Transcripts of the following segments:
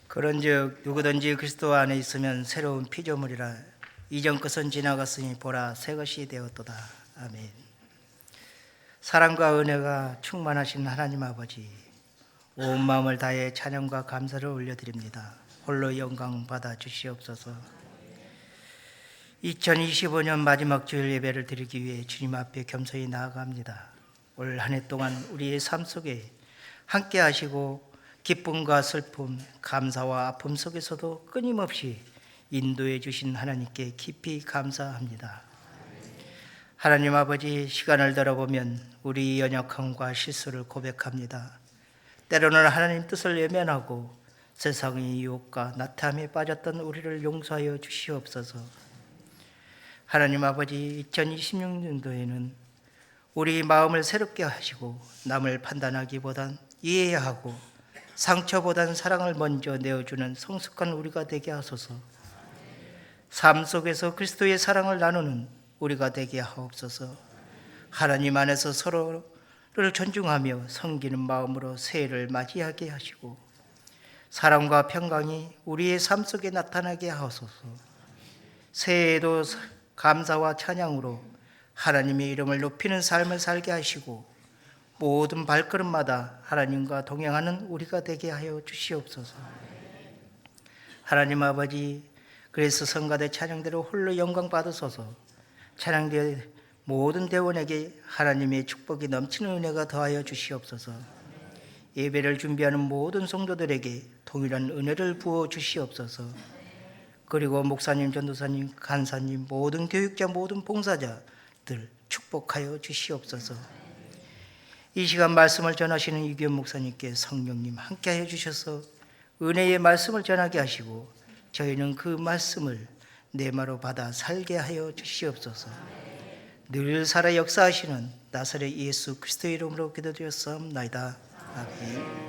그런즉 누구든지 그리스도 안에 있으면 새로운 피조물이라. 이전 것은 지나갔으니 보라 새 것이 되었도다. 아멘. 사랑과 은혜가 충만하신 하나님 아버지, 온 마음을 다해 찬양과 감사를 올려드립니다. 홀로 영광 받아 주시옵소서. 2025년 마지막 주일 예배를 드리기 위해 주님 앞에 겸손히 나아갑니다. 올 한 해 동안 우리의 삶 속에 함께 하시고 기쁨과 슬픔, 감사와 아픔 속에서도 끊임없이 인도해 주신 하나님께 깊이 감사합니다. 하나님 아버지, 시간을 들어보면 우리 연약함과 실수를 고백합니다. 때로는 하나님 뜻을 외면하고 세상의 유혹과 나태함에 빠졌던 우리를 용서하여 주시옵소서. 하나님 아버지, 2026년도에는 우리 마음을 새롭게 하시고 남을 판단하기보단 이해하고 상처보단 사랑을 먼저 내어주는 성숙한 우리가 되게 하소서. 삶 속에서 그리스도의 사랑을 나누는 우리가 되게 하옵소서. 하나님 안에서 서로를 존중하며 섬기는 마음으로 새해를 맞이하게 하시고 사랑과 평강이 우리의 삶 속에 나타나게 하소서. 새해에도 감사와 찬양으로 하나님의 이름을 높이는 삶을 살게 하시고 모든 발걸음마다 하나님과 동행하는 우리가 되게 하여 주시옵소서. 하나님 아버지, 그래서 성가대 찬양대로 홀로 영광 받으소서. 찬양대 모든 대원에게 하나님의 축복이 넘치는 은혜가 더하여 주시옵소서. 예배를 준비하는 모든 성도들에게 동일한 은혜를 부어 주시옵소서. 그리고 목사님, 전도사님, 간사님, 모든 교육자, 모든 봉사자들 축복하여 주시옵소서. 이 시간 말씀을 전하시는 이규현 목사님께 성령님 함께하여 주셔서 은혜의 말씀을 전하게 하시고 저희는 그 말씀을 내마로 받아 살게 하여 주시옵소서. 늘 살아 역사하시는 나사렛 예수 그리스도의 이름으로 기도드렸사옵나이다. 아멘.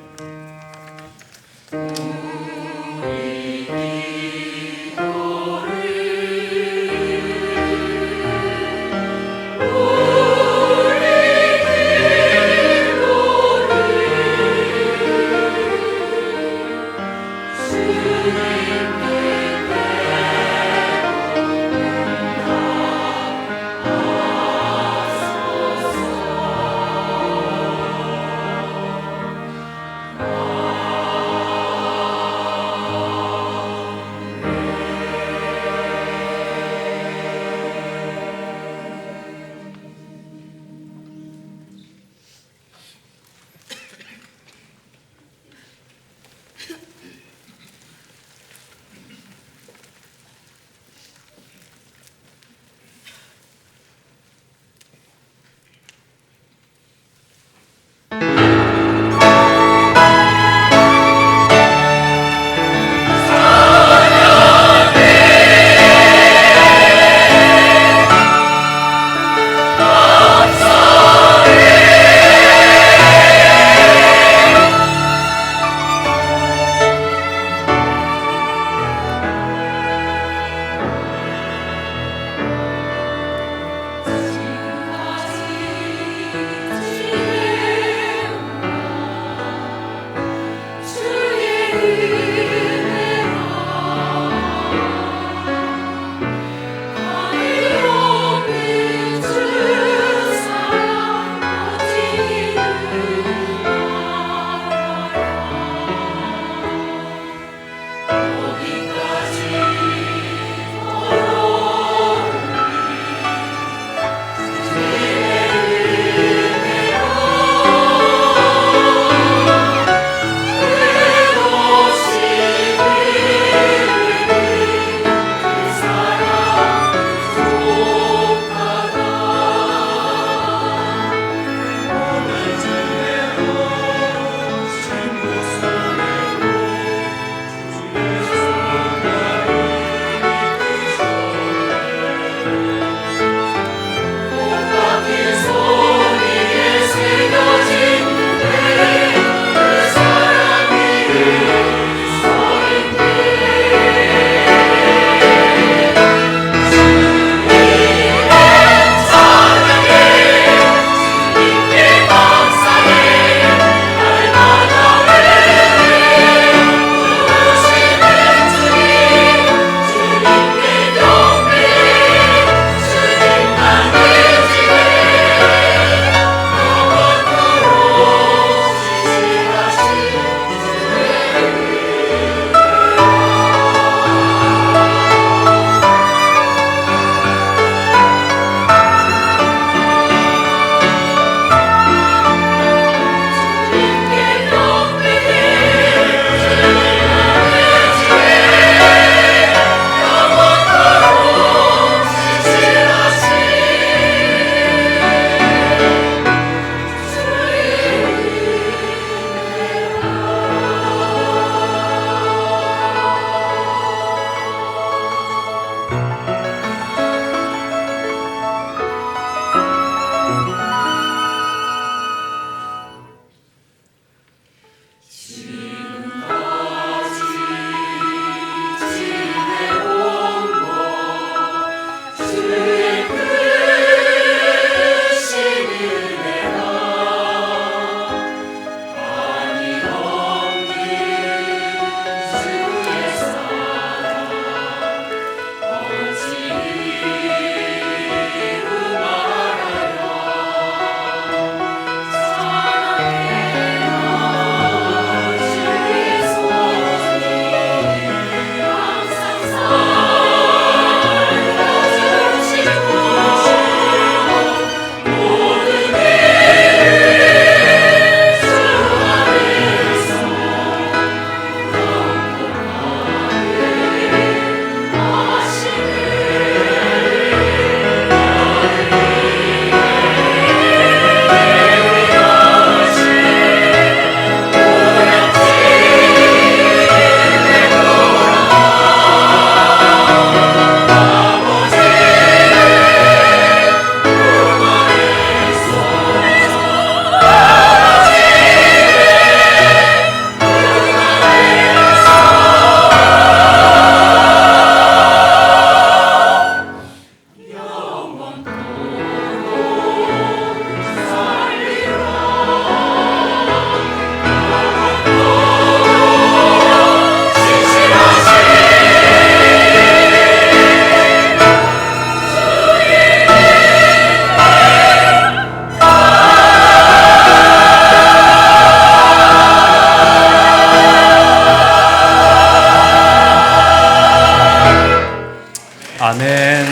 아멘.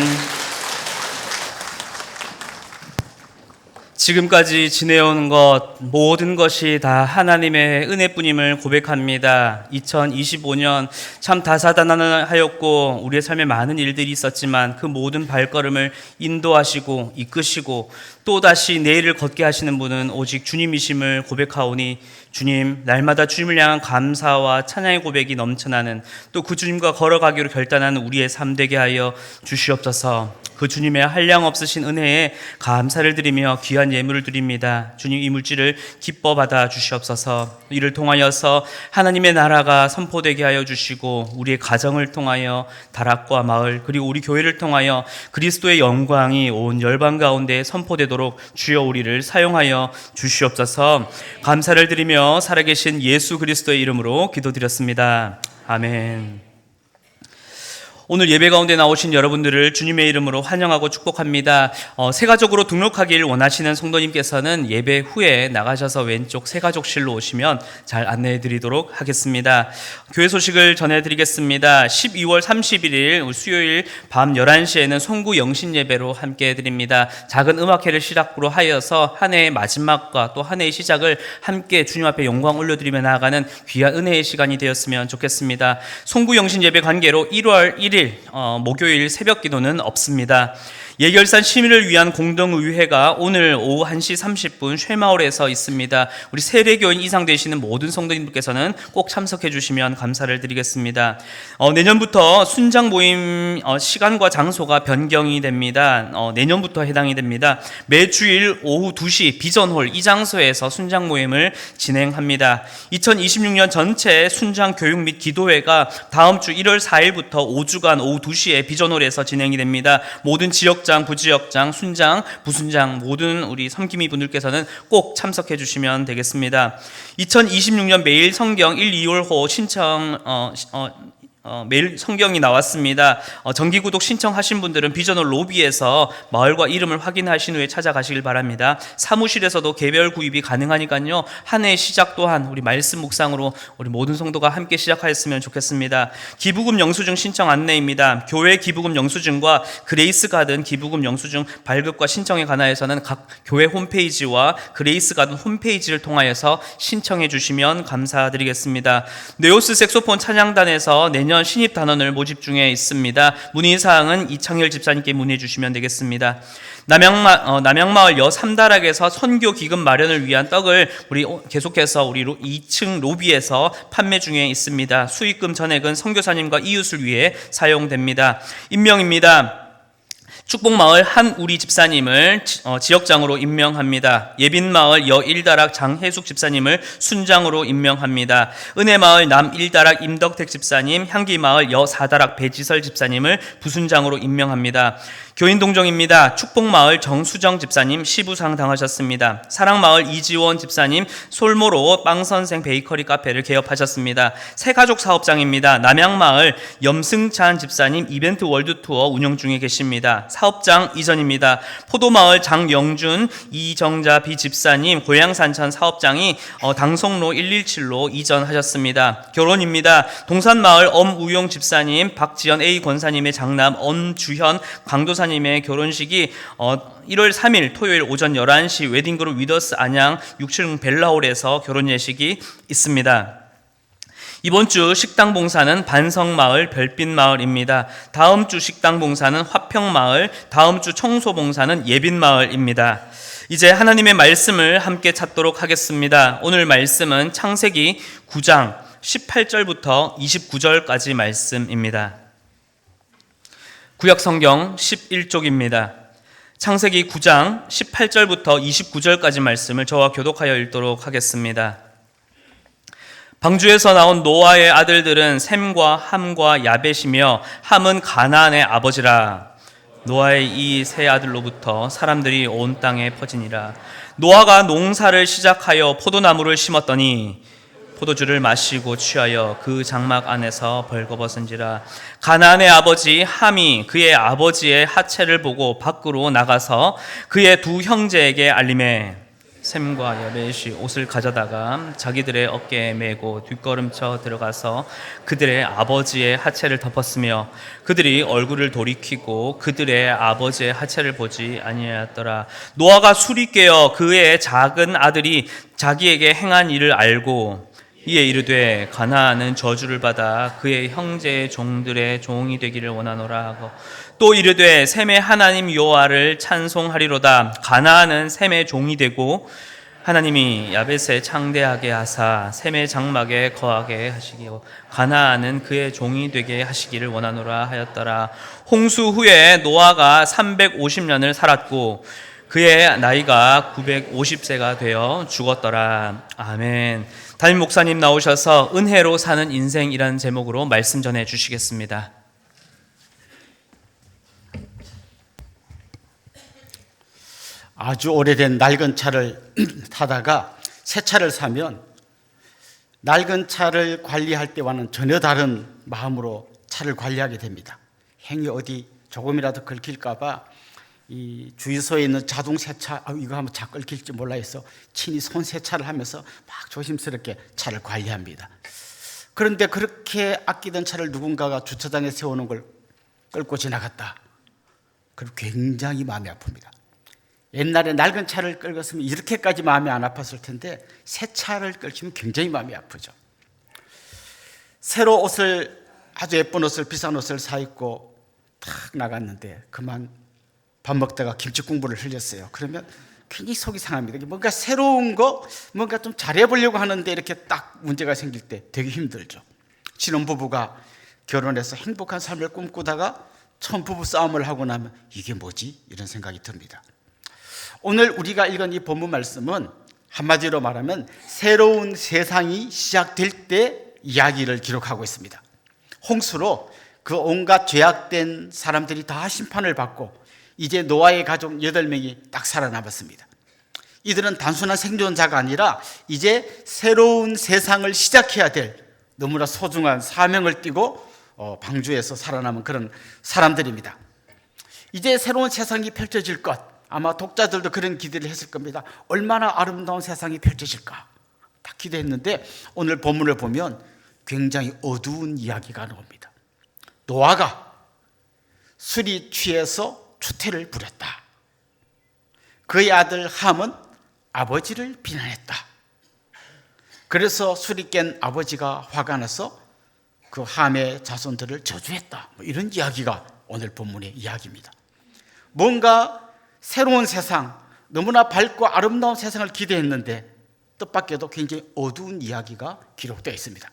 지금까지 지내온 것 모든 것이 다 하나님의 은혜뿐임을 고백합니다. 2025년 참 다사다난하였고 우리의 삶에 많은 일들이 있었지만 그 모든 발걸음을 인도하시고 이끄시고 또다시 내일을 걷게 하시는 분은 오직 주님이심을 고백하오니 주님, 날마다 주님을 향한 감사와 찬양의 고백이 넘쳐나는 또 그 주님과 걸어가기로 결단하는 우리의 삶 되게 하여 주시옵소서. 그 주님의 한량없으신 은혜에 감사를 드리며 귀한 예물을 드립니다. 주님, 이 물질을 기뻐 받아 주시옵소서. 이를 통하여서 하나님의 나라가 선포되게 하여 주시고 우리의 가정을 통하여 다락과 마을 그리고 우리 교회를 통하여 그리스도의 영광이 온 열방 가운데 선포되도록 주여 우리를 사용하여 주시옵소서. 감사를 드리며 살아계신 예수 그리스도의 이름으로 기도드렸습니다. 아멘. 오늘 예배 가운데 나오신 여러분들을 주님의 이름으로 환영하고 축복합니다. 새가족으로 등록하길 원하시는 성도님께서는 예배 후에 나가셔서 왼쪽 새가족실로 오시면 잘 안내해 드리도록 하겠습니다. 교회 소식을 전해드리겠습니다. 12월 31일 수요일 밤 11시에는 송구 영신 예배로 함께 해드립니다. 작은 음악회를 시작으로 하여서 한 해의 마지막과 또 한 해의 시작을 함께 주님 앞에 영광 올려드리며 나아가는 귀한 은혜의 시간이 되었으면 좋겠습니다. 송구 영신 예배 관계로 1월 1일 목요일 새벽 기도는 없습니다. 예결산 시민을 위한 공동의회가 오늘 오후 1시 30분 쉐마을에서 있습니다. 우리 세례교인 이상 되시는 모든 성도님들께서는 꼭 참석해 주시면 감사를 드리겠습니다. 내년부터 순장 모임 시간과 장소가 변경이 됩니다. 내년부터 해당이 됩니다. 매주일 오후 2시 비전홀 이 장소에서 순장 모임을 진행합니다. 2026년 전체 순장 교육 및 기도회가 다음 주 1월 4일부터 5주간 오후 2시에 비전홀에서 진행이 됩니다. 모든 지역장, 부지역장, 순장, 부순장 모든 우리 섬김이 분들께서는 꼭 참석해 주시면 되겠습니다. 2026년 매일 성경 1, 2월호 신청 매일 성경이 나왔습니다. 정기구독 신청하신 분들은 비전홀 로비에서 마을과 이름을 확인하신 후에 찾아가시길 바랍니다. 사무실에서도 개별 구입이 가능하니까요. 한 해의 시작 또한 우리 말씀 묵상으로 우리 모든 성도가 함께 시작하였으면 좋겠습니다. 기부금 영수증 신청 안내입니다. 교회 기부금 영수증과 그레이스 가든 기부금 영수증 발급과 신청에 관하여서는 각 교회 홈페이지와 그레이스 가든 홈페이지를 통하여서 신청해 주시면 감사드리겠습니다. 네오스 색소폰 찬양단에서 내년 신입 단원을 모집 중에 있습니다. 문의사항은 이창열 집사님께 문의해 주시면 되겠습니다. 남양마을 여 3다락에서 선교 기금 마련을 위한 떡을 우리 계속해서 우리 2층 로비에서 판매 중에 있습니다. 수익금 전액은 선교사님과 이웃을 위해 사용됩니다. 임명입니다. 축복마을 한우리 집사님을 지역장으로 임명합니다. 예빈마을 여 1다락 장혜숙 집사님을 순장으로 임명합니다. 은혜마을 남 1다락 임덕택 집사님, 향기마을 여 4다락 배지설 집사님을 부순장으로 임명합니다. 교인동정입니다. 축복마을 정수정 집사님 시부상 당하셨습니다. 사랑마을 이지원 집사님 솔모로 빵선생 베이커리 카페를 개업하셨습니다. 새가족 사업장입니다. 남양마을 염승찬 집사님 이벤트 월드투어 운영 중에 계십니다. 사업장 이전입니다. 포도마을 장영준 이정자 비집사님 고향산천 사업장이 당송로 117로 이전하셨습니다. 결혼입니다. 동산마을 엄우용 집사님 박지연 A 권사님의 장남 엄주현 강도사님의 결혼식이 1월 3일 토요일 오전 11시 웨딩그룹 위더스 안양 6층 벨라홀에서 결혼 예식이 있습니다. 이번 주 식당 봉사는 반성마을 별빛마을입니다. 다음 주 식당 봉사는 화평마을, 다음 주 청소 봉사는 예빈마을입니다. 이제 하나님의 말씀을 함께 찾도록 하겠습니다. 오늘 말씀은 창세기 9장 18절부터 29절까지 말씀입니다. 구약성경 11쪽입니다. 창세기 9장 18절부터 29절까지 말씀을 저와 교독하여 읽도록 하겠습니다. 방주에서 나온 노아의 아들들은 셈과 함과 야벳이며 함은 가나안의 아버지라. 노아의 이 세 아들로부터 사람들이 온 땅에 퍼지니라. 노아가 농사를 시작하여 포도나무를 심었더니 포도주를 마시고 취하여 그 장막 안에서 벌거벗은지라. 가나안의 아버지 함이 그의 아버지의 하체를 보고 밖으로 나가서 그의 두 형제에게 알림해 셈과 여벳이 옷을 가져다가 자기들의 어깨에 메고 뒷걸음쳐 들어가서 그들의 아버지의 하체를 덮었으며 그들이 얼굴을 돌이키고 그들의 아버지의 하체를 보지 아니하였더라. 노아가 술이 깨어 그의 작은 아들이 자기에게 행한 일을 알고 이에 이르되 가나안은 저주를 받아 그의 형제의 종들의 종이 되기를 원하노라 하고 또 이르되 셈의 하나님 여호와를 찬송하리로다. 가나안은 셈의 종이 되고 하나님이 야벳에 창대하게 하사 셈의 장막에 거하게 하시기로 가나안은 그의 종이 되게 하시기를 원하노라 하였더라. 홍수 후에 노아가 350년을 살았고 그의 나이가 950세가 되어 죽었더라. 아멘. 담임 목사님 나오셔서 은혜로 사는 인생이라는 제목으로 말씀 전해 주시겠습니다. 아주 오래된 낡은 차를 타다가 새 차를 사면 낡은 차를 관리할 때와는 전혀 다른 마음으로 차를 관리하게 됩니다. 행이 어디 조금이라도 긁힐까 봐 이 주유소에 있는 자동 세차 이거 하면 차 긁힐지 몰라 해서 친히 손 세차를 하면서 막 조심스럽게 차를 관리합니다. 그런데 그렇게 아끼던 차를 누군가가 주차장에 세우는 걸 끌고 지나갔다. 그럼 굉장히 마음이 아픕니다. 옛날에 낡은 차를 끌었으면 이렇게까지 마음이 안 아팠을 텐데 새 차를 끌시면 굉장히 마음이 아프죠. 새로 옷을 아주 예쁜 옷을 비싼 옷을 사 입고 탁 나갔는데 그만 밥 먹다가 김치 국물을 흘렸어요. 그러면 굉장히 속이 상합니다. 뭔가 새로운 거 뭔가 좀 잘해보려고 하는데 이렇게 딱 문제가 생길 때 되게 힘들죠. 신혼부부가 결혼해서 행복한 삶을 꿈꾸다가 처음 부부싸움을 하고 나면 이게 뭐지? 이런 생각이 듭니다. 오늘 우리가 읽은 이 본문 말씀은 한마디로 말하면 새로운 세상이 시작될 때 이야기를 기록하고 있습니다. 홍수로 그 온갖 죄악된 사람들이 다 심판을 받고 이제 노아의 가족 8명이 딱 살아남았습니다. 이들은 단순한 생존자가 아니라 이제 새로운 세상을 시작해야 될 너무나 소중한 사명을 띠고 방주에서 살아남은 그런 사람들입니다. 이제 새로운 세상이 펼쳐질 것, 아마 독자들도 그런 기대를 했을 겁니다. 얼마나 아름다운 세상이 펼쳐질까 딱 기대했는데 오늘 본문을 보면 굉장히 어두운 이야기가 나옵니다. 노아가 술이 취해서 추태를 부렸다. 그의 아들 함은 아버지를 비난했다. 그래서 술이 깬 아버지가 화가 나서 그 함의 자손들을 저주했다. 이런 이야기가 오늘 본문의 이야기입니다. 뭔가 새로운 세상, 너무나 밝고 아름다운 세상을 기대했는데 뜻밖에도 굉장히 어두운 이야기가 기록되어 있습니다.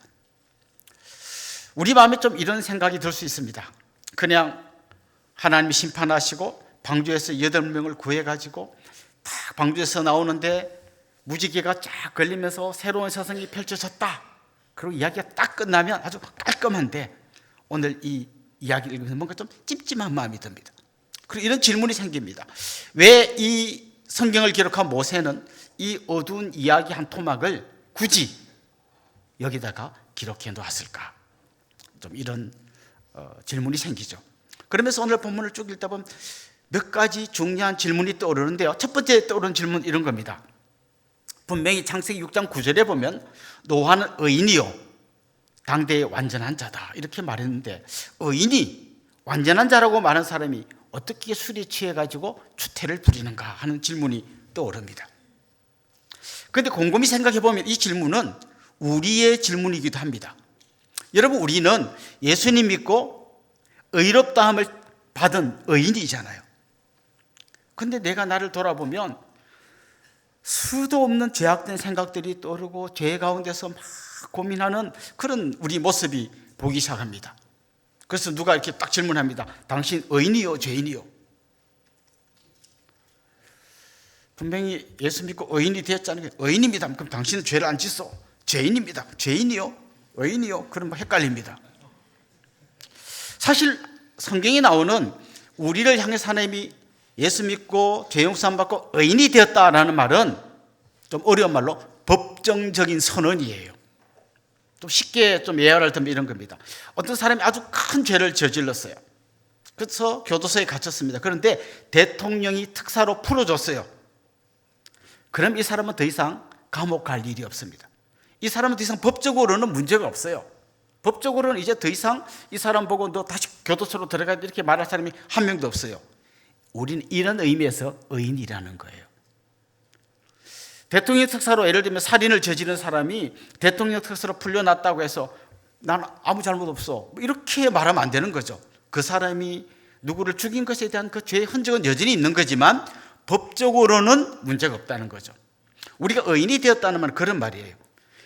우리 마음에 좀 이런 생각이 들 수 있습니다. 그냥 하나님이 심판하시고 방주에서 8명을 구해가지고 딱 방주에서 나오는데 무지개가 쫙 걸리면서 새로운 세상이 펼쳐졌다. 그리고 이야기가 딱 끝나면 아주 깔끔한데 오늘 이 이야기를 읽으면서 뭔가 좀 찜찜한 마음이 듭니다. 그리고 이런 질문이 생깁니다. 왜 이 성경을 기록한 모세는 이 어두운 이야기 한 토막을 굳이 여기다가 기록해 놓았을까? 좀 이런 질문이 생기죠. 그러면서 오늘 본문을 쭉 읽다 보면 몇 가지 중요한 질문이 떠오르는데요. 첫 번째 떠오르는 질문은 이런 겁니다. 분명히 창세기 6장 9절에 보면 노아는 의인이요 당대의 완전한 자다 이렇게 말했는데 의인이 완전한 자라고 말하는 사람이 어떻게 술에 취해가지고 추태를 부리는가 하는 질문이 떠오릅니다. 그런데 곰곰이 생각해 보면 이 질문은 우리의 질문이기도 합니다. 여러분, 우리는 예수님 믿고 의롭다함을 받은 의인이잖아요. 근데 내가 나를 돌아보면 수도 없는 죄악된 생각들이 떠오르고 죄 가운데서 막 고민하는 그런 우리 모습이 보기 시작합니다. 그래서 누가 이렇게 딱 질문합니다. 당신 의인이요, 죄인이요? 분명히 예수 믿고 의인이 되었잖아요. 의인입니다. 그럼 당신은 죄를 안 짓어. 죄인입니다. 죄인이요? 의인이요? 그럼 헷갈립니다. 사실 성경에 나오는 우리를 향해서 하나님이 예수 믿고 죄 용서함 받고 의인이 되었다라는 말은 좀 어려운 말로 법정적인 선언이에요. 좀 쉽게 좀 예화를 들면 이런 겁니다. 어떤 사람이 아주 큰 죄를 저질렀어요. 그래서 교도소에 갇혔습니다. 그런데 대통령이 특사로 풀어줬어요. 그럼 이 사람은 더 이상 감옥 갈 일이 없습니다. 이 사람은 더 이상 법적으로는 문제가 없어요. 법적으로는 이제 더 이상 이 사람 보고 너 다시 교도소로 들어가 이렇게 말할 사람이 한 명도 없어요. 우리는 이런 의미에서 의인이라는 거예요. 대통령 특사로 예를 들면 살인을 저지른 사람이 대통령 특사로 풀려났다고 해서 나는 아무 잘못 없어 이렇게 말하면 안 되는 거죠. 그 사람이 누구를 죽인 것에 대한 그 죄의 흔적은 여전히 있는 거지만 법적으로는 문제가 없다는 거죠. 우리가 의인이 되었다는 말은 그런 말이에요.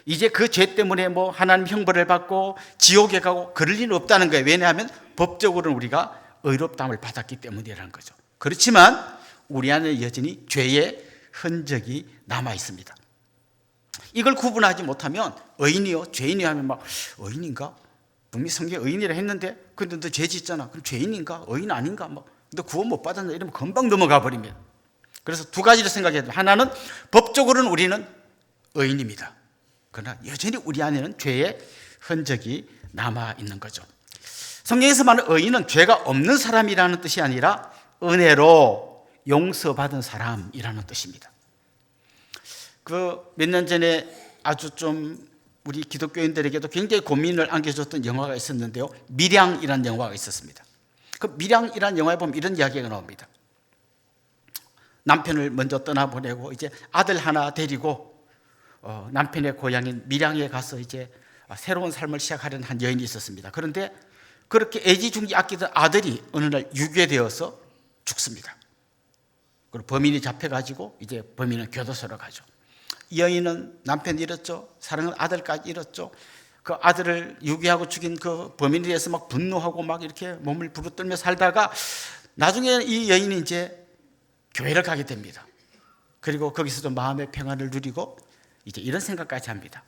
이제 그 죄 때문에 뭐 하나님 형벌을 받고 지옥에 가고 그럴 일은 없다는 거예요. 왜냐하면 법적으로는 우리가 의롭다함을 받았기 때문이라는 거죠. 그렇지만 우리 안에 여전히 죄의 흔적이 남아 있습니다. 이걸 구분하지 못하면 의인이요 죄인이요 하면 막 의인인가? 분명히 성경에 의인이라 했는데 근데 너 죄 짓잖아. 그럼 죄인인가? 의인 아닌가? 뭐 너 구원 못 받았나? 이러면 금방 넘어가 버립니다. 그래서 두 가지를 생각해야 돼요. 하나는 법적으로는 우리는 의인입니다. 그러나 여전히 우리 안에는 죄의 흔적이 남아 있는 거죠. 성경에서 말하는 의인은 죄가 없는 사람이라는 뜻이 아니라 은혜로 용서받은 사람이라는 뜻입니다. 그 몇 년 전에 아주 좀 우리 기독교인들에게도 굉장히 고민을 안겨줬던 영화가 있었는데요. 밀양이라는 영화가 있었습니다. 그 밀양이라는 영화에 보면 이런 이야기가 나옵니다. 남편을 먼저 떠나보내고 이제 아들 하나 데리고 남편의 고향인 밀양에 가서 이제 새로운 삶을 시작하려는 한 여인이 있었습니다. 그런데 그렇게 애지중지 아끼던 아들이 어느 날 유괴되어서 죽습니다. 그리고 범인이 잡혀가지고 이제 범인은 교도소로 가죠. 이 여인은 남편 잃었죠. 사랑하는 아들까지 잃었죠. 그 아들을 유괴하고 죽인 그 범인에 대해서 막 분노하고 막 이렇게 몸을 부르뜨며 살다가 나중에 이 여인이 이제 교회를 가게 됩니다. 그리고 거기서도 마음의 평안을 누리고 이제 이런 생각까지 합니다.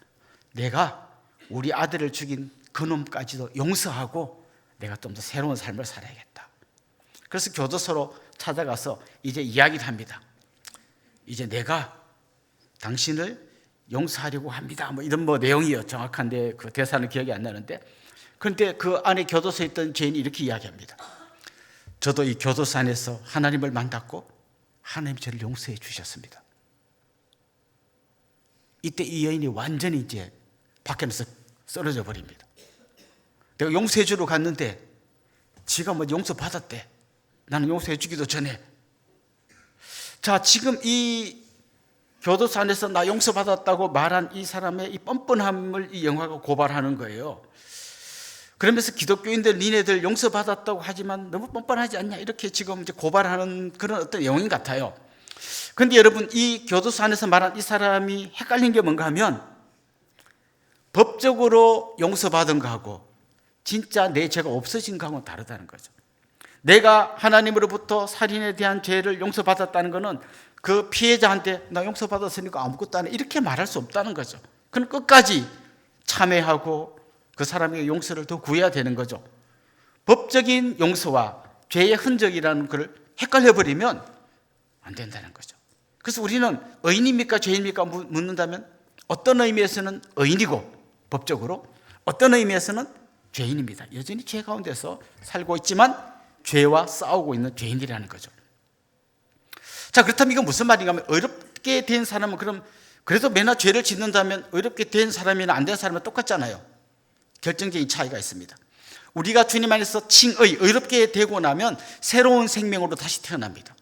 내가 우리 아들을 죽인 그놈까지도 용서하고 내가 좀 더 새로운 삶을 살아야겠다. 그래서 교도소로 찾아가서 이제 이야기를 합니다. 이제 내가 당신을 용서하려고 합니다. 뭐 이런 내용이요. 정확한데 그 대사는 기억이 안 나는데. 그런데 그 안에 교도소에 있던 죄인이 이렇게 이야기합니다. 저도 이 교도소 안에서 하나님을 만났고 하나님 저를 용서해 주셨습니다. 이때 이 여인이 완전히 이제 밖에서 쓰러져 버립니다. 내가 용서해 주러 갔는데 지가 뭐 용서 받았대. 나는 용서해 주기도 전에. 자, 지금 이 교도소 안에서 나 용서 받았다고 말한 이 사람의 이 뻔뻔함을 이 영화가 고발하는 거예요. 그러면서 기독교인들 니네들 용서 받았다고 하지만 너무 뻔뻔하지 않냐 이렇게 지금 이제 고발하는 그런 어떤 내용인 같아요. 그런데 여러분 이 교도소 안에서 말한 이 사람이 헷갈린 게 뭔가 하면 법적으로 용서받은 거하고 진짜 내 죄가 없어진 거하고는 다르다는 거죠. 내가 하나님으로부터 살인에 대한 죄를 용서받았다는 것은 그 피해자한테 나 용서받았으니까 아무것도 안 해 이렇게 말할 수 없다는 거죠. 그럼 끝까지 참회하고 그 사람에게 용서를 더 구해야 되는 거죠. 법적인 용서와 죄의 흔적이라는 것을 헷갈려버리면 안 된다는 거죠. 그래서 우리는 의인입니까 죄인입니까 묻는다면 어떤 의미에서는 의인이고 법적으로 어떤 의미에서는 죄인입니다. 여전히 죄 가운데서 살고 있지만 죄와 싸우고 있는 죄인이라는 거죠. 자, 그렇다면 이건 무슨 말인가 하면 의롭게 된 사람은 그럼 그래도 매나 죄를 짓는다면 의롭게 된 사람이나 안 된 사람은 똑같잖아요. 결정적인 차이가 있습니다. 우리가 주님 안에서 칭의, 의롭게 되고 나면 새로운 생명으로 다시 태어납니다.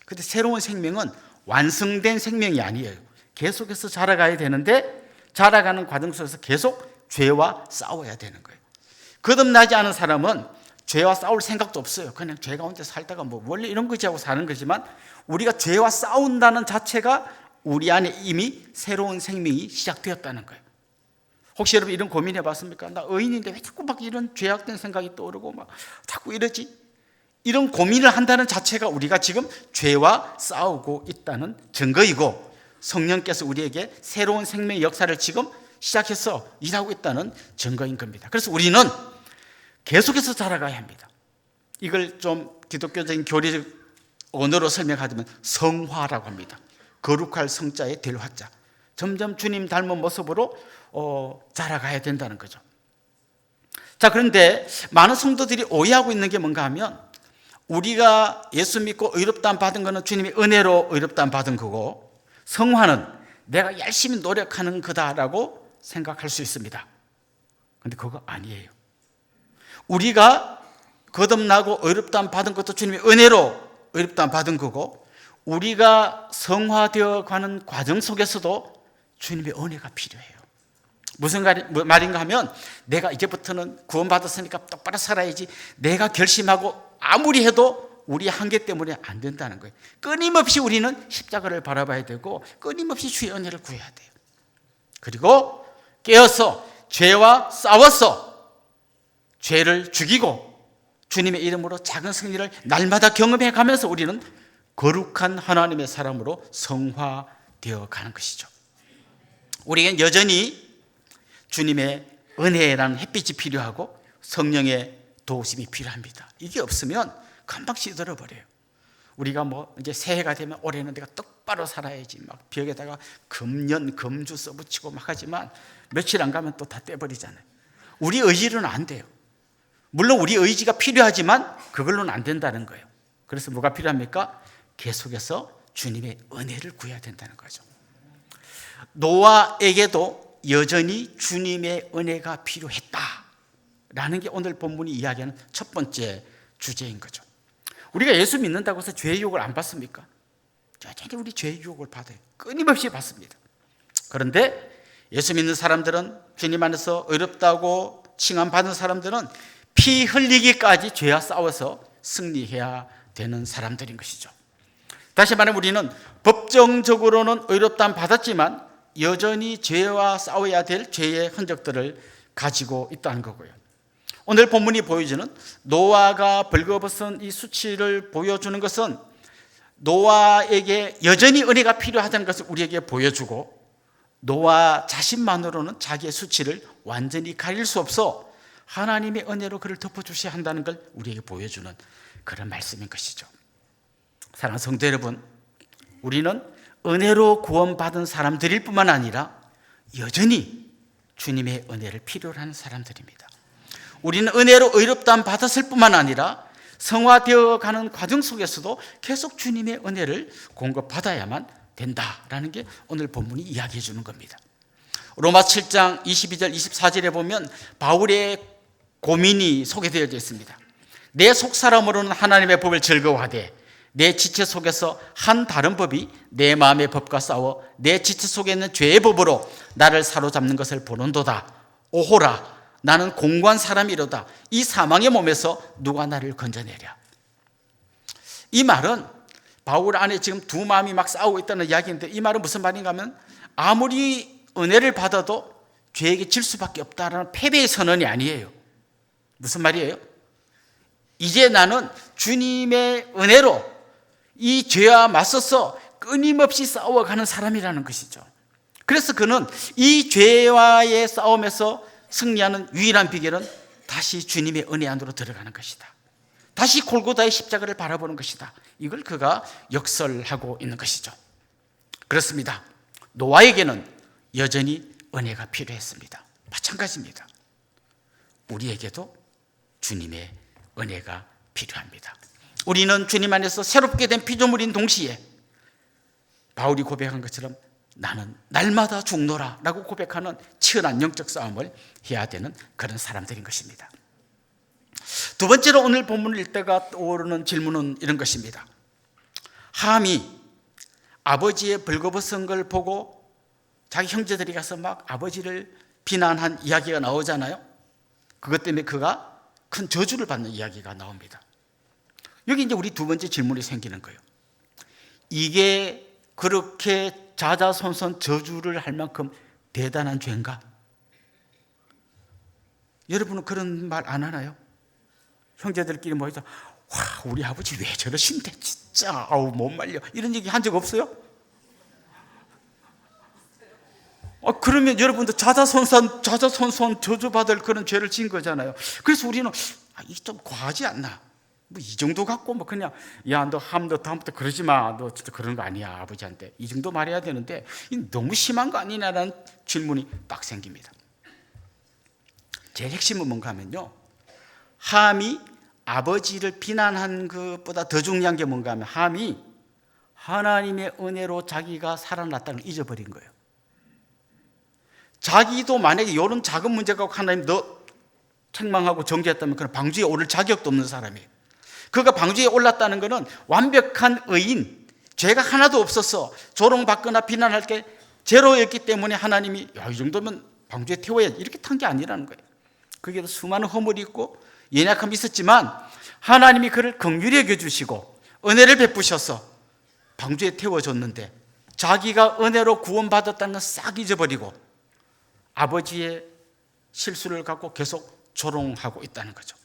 그런데 새로운 생명은 완성된 생명이 아니에요. 계속해서 자라가야 되는데 자라가는 과정 속에서 계속 죄와 싸워야 되는 거예요. 거듭나지 않은 사람은 죄와 싸울 생각도 없어요. 그냥 죄 가운데 살다가 뭐 원래 이런 거지 하고 사는 거지만 우리가 죄와 싸운다는 자체가 우리 안에 이미 새로운 생명이 시작되었다는 거예요. 혹시 여러분 이런 고민해 봤습니까? 나 의인인데 왜 자꾸 막 이런 죄악된 생각이 떠오르고 막 자꾸 이러지? 이런 고민을 한다는 자체가 우리가 지금 죄와 싸우고 있다는 증거이고 성령께서 우리에게 새로운 생명의 역사를 지금 시작해서 일하고 있다는 증거인 겁니다. 그래서 우리는 계속해서 자라가야 합니다. 이걸 좀 기독교적인 교리적 언어로 설명하자면 성화라고 합니다. 거룩할 성자에 될 화자. 점점 주님 닮은 모습으로 자라가야 된다는 거죠. 자, 그런데 많은 성도들이 오해하고 있는 게 뭔가 하면 우리가 예수 믿고 의롭다함 받은 거는 주님이 은혜로 의롭다함 받은 거고 성화는 내가 열심히 노력하는 거다라고 생각할 수 있습니다. 그런데 그거 아니에요. 우리가 거듭나고 어렵다함 받은 것도 주님의 은혜로 어렵다함 받은 거고, 우리가 성화되어 가는 과정 속에서도 주님의 은혜가 필요해요. 무슨 말인가 하면, 내가 이제부터는 구원받았으니까 똑바로 살아야지, 내가 결심하고 아무리 해도 우리 한계 때문에 안 된다는 거예요. 끊임없이 우리는 십자가를 바라봐야 되고, 끊임없이 주의 은혜를 구해야 돼요. 그리고 깨어서 죄와 싸워서 죄를 죽이고 주님의 이름으로 작은 승리를 날마다 경험해 가면서 우리는 거룩한 하나님의 사람으로 성화되어 가는 것이죠. 우리에겐 여전히 주님의 은혜라는 햇빛이 필요하고 성령의 도우심이 필요합니다. 이게 없으면 금방 시들어 버려요. 우리가 이제 새해가 되면 올해는 내가 똑바로 살아야지 막 벽에다가 금연 금주 써붙이고 막 하지만 며칠 안 가면 또 다 떼버리잖아요. 우리 의지로는 안 돼요. 물론 우리 의지가 필요하지만 그걸로는 안 된다는 거예요. 그래서 뭐가 필요합니까? 계속해서 주님의 은혜를 구해야 된다는 거죠. 노아에게도 여전히 주님의 은혜가 필요했다라는 게 오늘 본문이 이야기하는 첫 번째 주제인 거죠. 우리가 예수 믿는다고 해서 죄의 유혹을 안 받습니까? 여전히 우리 죄의 유혹을 받아요. 끊임없이 받습니다. 그런데 예수 믿는 사람들은, 주님 안에서 어렵다고 칭함받은 사람들은 피 흘리기까지 죄와 싸워서 승리해야 되는 사람들인 것이죠. 다시 말하면 우리는 법정적으로는 의롭다함 받았지만 여전히 죄와 싸워야 될 죄의 흔적들을 가지고 있다는 거고요. 오늘 본문이 보여주는 노아가 벌거벗은 이 수치를 보여주는 것은 노아에게 여전히 은혜가 필요하다는 것을 우리에게 보여주고, 노아 자신만으로는 자기의 수치를 완전히 가릴 수 없어 하나님의 은혜로 그를 덮어주셔야 한다는 걸 우리에게 보여주는 그런 말씀인 것이죠. 사랑하는 성도 여러분, 우리는 은혜로 구원받은 사람들일 뿐만 아니라 여전히 주님의 은혜를 필요로 하는 사람들입니다. 우리는 은혜로 의롭다함 받았을 뿐만 아니라 성화되어 가는 과정 속에서도 계속 주님의 은혜를 공급받아야만 된다라는 게 오늘 본문이 이야기해 주는 겁니다. 로마 7장 22절 24절에 보면 바울의 고민이 소개되어 있습니다. 내 속사람으로는 하나님의 법을 즐거워하되 내 지체 속에서 한 다른 법이 내 마음의 법과 싸워 내 지체 속에 있는 죄의 법으로 나를 사로잡는 것을 보는도다. 오호라, 나는 공고한 사람이로다. 이 사망의 몸에서 누가 나를 건져내랴. 이 말은 바울 안에 지금 두 마음이 막 싸우고 있다는 이야기인데, 이 말은 무슨 말인가 하면 아무리 은혜를 받아도 죄에게 질 수밖에 없다라는 패배의 선언이 아니에요. 무슨 말이에요? 이제 나는 주님의 은혜로 이 죄와 맞서서 끊임없이 싸워가는 사람이라는 것이죠. 그래서 그는 이 죄와의 싸움에서 승리하는 유일한 비결은 다시 주님의 은혜 안으로 들어가는 것이다. 다시 골고다의 십자가를 바라보는 것이다. 이걸 그가 역설하고 있는 것이죠. 그렇습니다. 노아에게는 여전히 은혜가 필요했습니다. 마찬가지입니다. 우리에게도 주님의 은혜가 필요합니다. 우리는 주님 안에서 새롭게 된 피조물인 동시에 바울이 고백한 것처럼 나는 날마다 죽노라 라고 고백하는 치열한 영적 싸움을 해야 되는 그런 사람들인 것입니다. 두 번째로 오늘 본문을 읽다가 떠오르는 질문은 이런 것입니다. 함이 아버지의 벌거벗은 걸 보고 자기 형제들이 가서 막 아버지를 비난한 이야기가 나오잖아요. 그것 때문에 그가 큰 저주를 받는 이야기가 나옵니다. 여기 이제 우리 두 번째 질문이 생기는 거예요. 이게 그렇게 자자손손 저주를 할 만큼 대단한 죄인가? 여러분은 그런 말 안 하나요? 형제들끼리 모여서 와, 우리 아버지 왜 저러신데 진짜 아우 못 말려, 이런 얘기 한 적 없어요? 그러면 여러분도 자자손손 저주받을 그런 죄를 지은 거잖아요. 그래서 우리는 이게 좀 과하지 않나? 뭐 이 정도 갖고 뭐 그냥 야, 너 다음부터 그러지 마, 너 진짜 그런 거 아니야 아버지한테, 이 정도 말해야 되는데 너무 심한 거 아니냐라는 질문이 딱 생깁니다. 제일 핵심은 뭔가 하면요, 함이 아버지를 비난한 것보다 더 중요한 게 뭔가 하면 함이 하나님의 은혜로 자기가 살아났다는 걸 잊어버린 거예요. 자기도 만약에 이런 작은 문제 갖고 하나님 너 책망하고 정죄했다면 그는 방주에 오를 자격도 없는 사람이에요. 그가 방주에 올랐다는 것은 완벽한 의인, 죄가 하나도 없어서 조롱받거나 비난할 게 제로였기 때문에 하나님이 이 정도면 방주에 태워야지 이렇게 탄 게 아니라는 거예요. 거기에도 수많은 허물이 있고 연약함이 있었지만 하나님이 그를 긍휼히 여겨주시고 은혜를 베푸셔서 방주에 태워줬는데 자기가 은혜로 구원받았다는 건 싹 잊어버리고 아버지의 실수를 갖고 계속 조롱하고 있다는 거죠.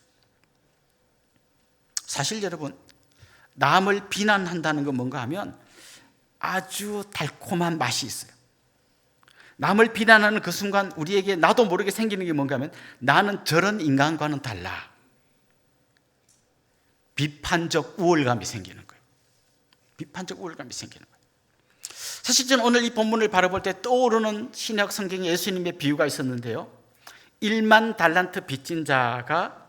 사실 여러분, 남을 비난한다는 건 뭔가 하면 아주 달콤한 맛이 있어요. 남을 비난하는 그 순간 우리에게 나도 모르게 생기는 게 뭔가 하면 나는 저런 인간과는 달라. 비판적 우월감이 생기는 거예요. 비판적 우월감이 생기는 거예요. 사실 저는 오늘 이 본문을 바라볼 때 떠오르는 신약 성경에 예수님의 비유가 있었는데요. 1만 달란트 빚진 자가